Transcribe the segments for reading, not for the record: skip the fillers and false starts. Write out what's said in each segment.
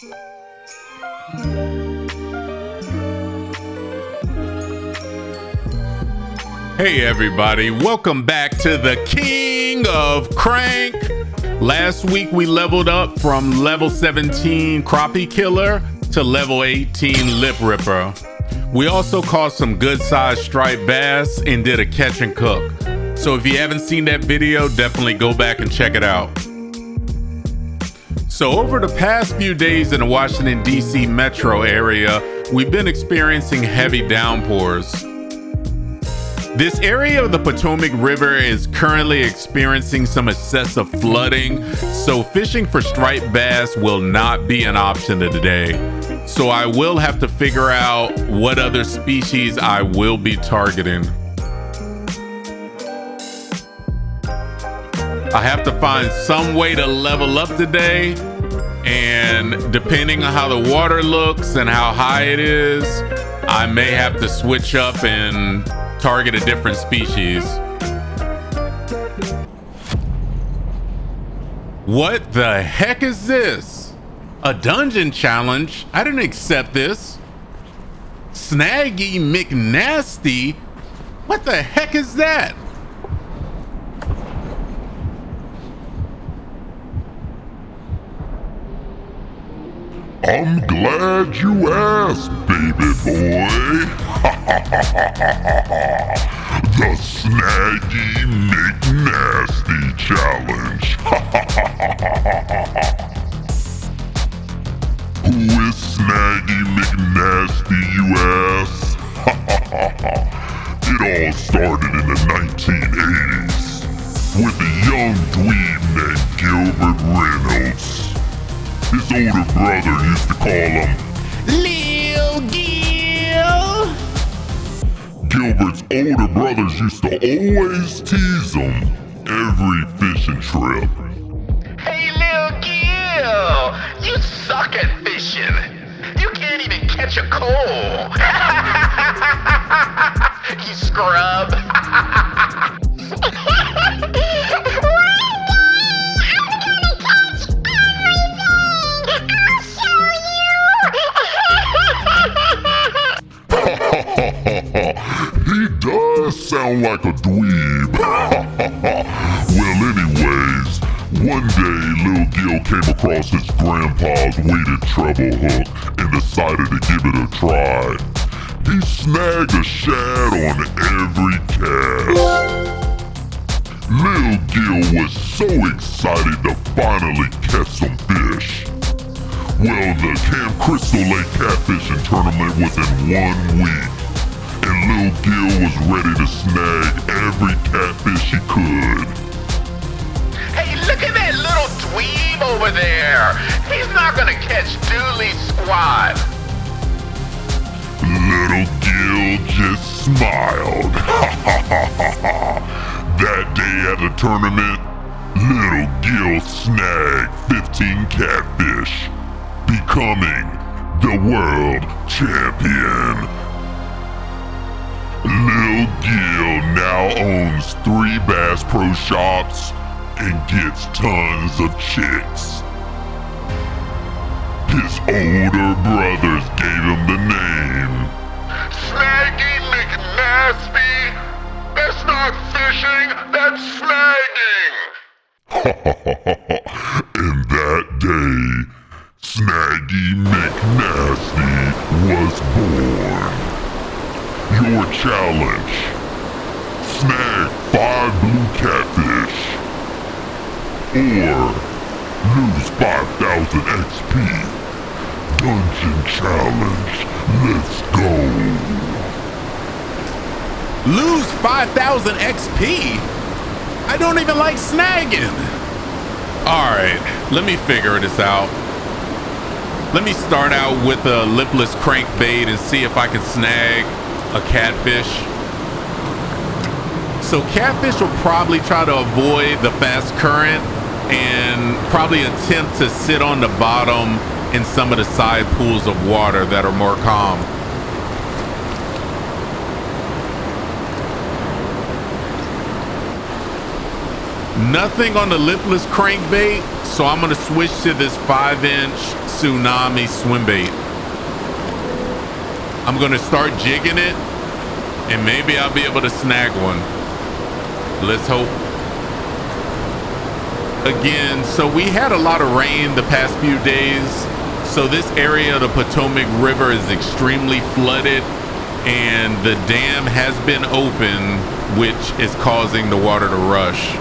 Hey everybody, welcome back to the King of Crank. Last week we leveled up from level 17 Crappie Killer to level 18 Lip Ripper. We also caught some good sized striped bass and did a catch and cook. So if you haven't seen that video, definitely go back and check it out. So over the past few days in the Washington DC metro area, we've been experiencing heavy downpours. This area of the Potomac River is currently experiencing some excessive flooding, so fishing for striped bass will not be an option today. So I will have to figure out what other species I will be targeting. I have to find some way to level up today, and depending on how the water looks and how high it is, I may have to switch up and target a different species. What the heck is this? A dungeon challenge? I didn't accept this. Snaggy McNasty? What the heck is that? I'm glad you asked, baby boy. The Snaggy McNasty Challenge. Who is Snaggy McNasty, you ask? It all started in the 1980s with a young dweeb named Gilbert Reynolds. His older brother used to call him Lil Gil. Gilbert's older brothers used to always tease him every fishing trip. Hey, Lil Gil, you suck at fishing. You can't even catch a coal. You scrub. He does sound like a dweeb. Well, anyways, one day Lil Gil came across his grandpa's weighted treble hook and decided to give it a try. He snagged a shad on every cast. Lil Gil was so excited to finally catch some fish. Well, the Camp Crystal Lake catfishing tournament was in 1 week, and Lil Gil was ready to snag every catfish he could. Hey, look at that little dweeb over there. He's not gonna catch Dooley's squad. Little Gil just smiled. That day at the tournament, Little Gil snagged 15 catfish, becoming the world champion. Lil Gil now owns 3 Bass Pro Shops and gets tons of chicks. His older brothers gave him the name Snaggy McNasty. That's not fishing, that's snagging. And that day, Snaggy McNasty was born. Your challenge: snag 5 blue catfish, or lose 5,000 XP. Dungeon challenge, let's go. Lose 5,000 XP? I don't even like snagging. Alright, let me figure this out. Let me start out with a lipless crankbait and see if I can snag a catfish. So catfish will probably try to avoid the fast current and probably attempt to sit on the bottom in some of the side pools of water that are more calm. Nothing on the lipless crankbait, so I'm gonna switch to this 5-inch tsunami swim bait. I'm gonna start jigging it, and maybe I'll be able to snag one. Let's hope. Again, so we had a lot of rain the past few days, so this area of the Potomac River is extremely flooded, and the dam has been open, which is causing the water to rush.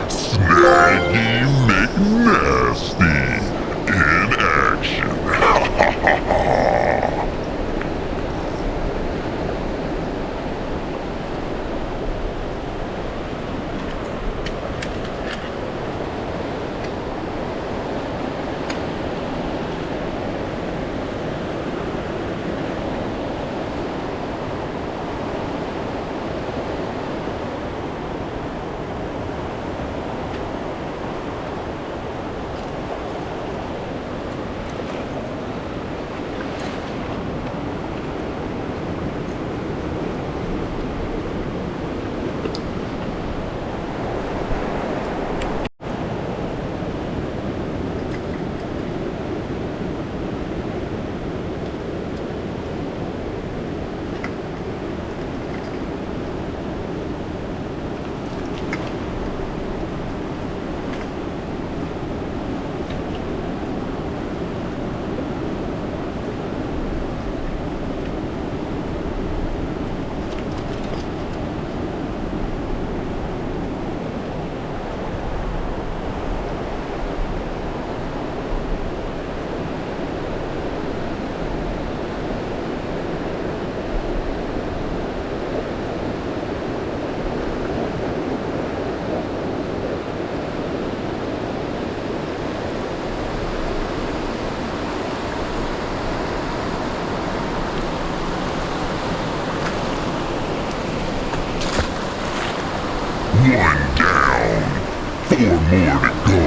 Snaggy McNasty in action. One down, 4 more to go.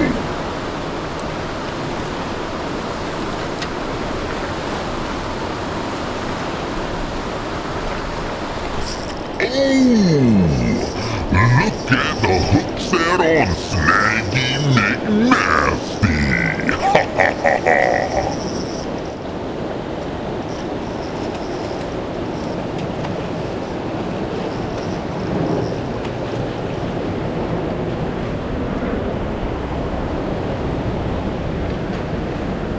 Oh, look at the hook set on Snaggy McNasty. Ha ha ha ha.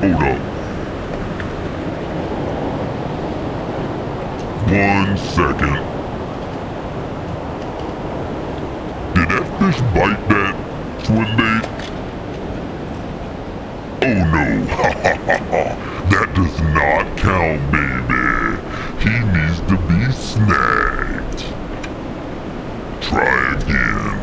Hold up. 1 second. Did that fish bite that swim bait? Oh no. Ha ha ha ha. That does not count, baby. He needs to be snagged. Try again.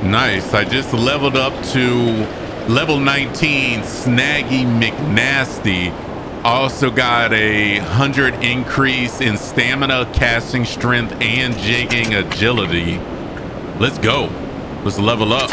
Nice. I just leveled up to level 19, Snaggy McNasty. Also got 100 increase in stamina, casting strength, and jigging agility. Let's go. Let's level up.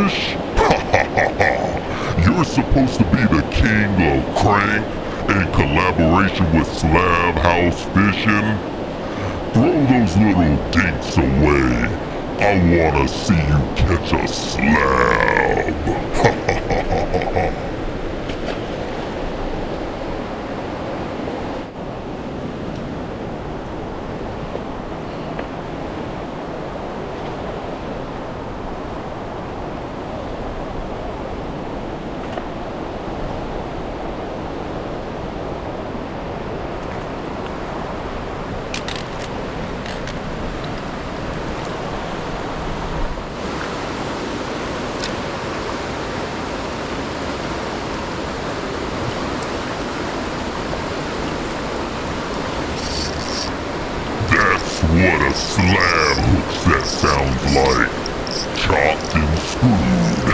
catfish? You're supposed to be the king of crank in collaboration with Slab House Fishing? Throw those little dinks away. I wanna see you catch a slab. What a slab hook set sounds like. Chopped and screwed.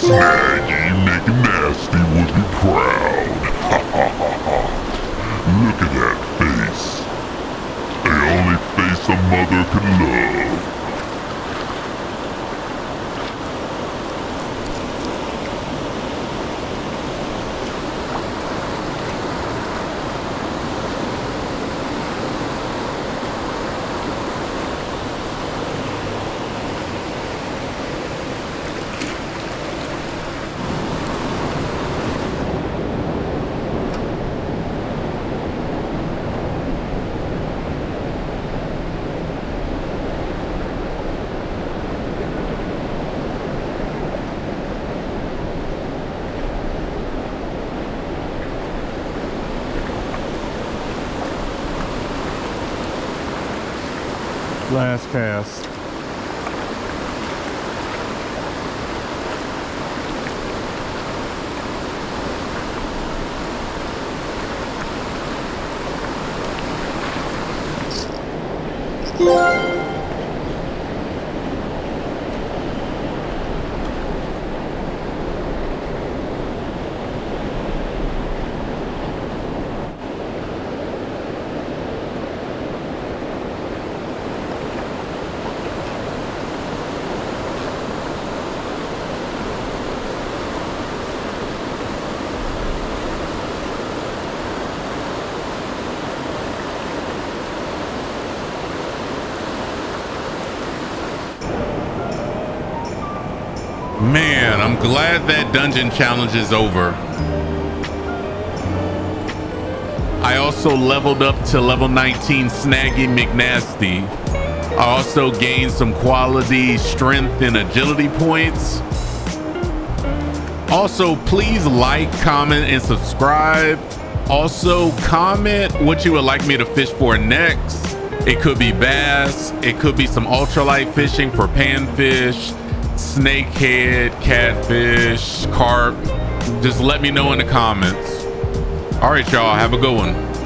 Snaggy McNasty would be proud. Look at that face. The only face a mother can love. Last cast. Man, I'm glad that dungeon challenge is over. I also leveled up to level 19 Snaggy McNasty. I also gained some quality, strength, and agility points. Also, please like, comment, and subscribe. Also, comment what you would like me to fish for next. It could be bass. It could be some ultralight fishing for panfish. snakehead, catfish, carp, just let me know in the comments. All right, y'all, have a good one.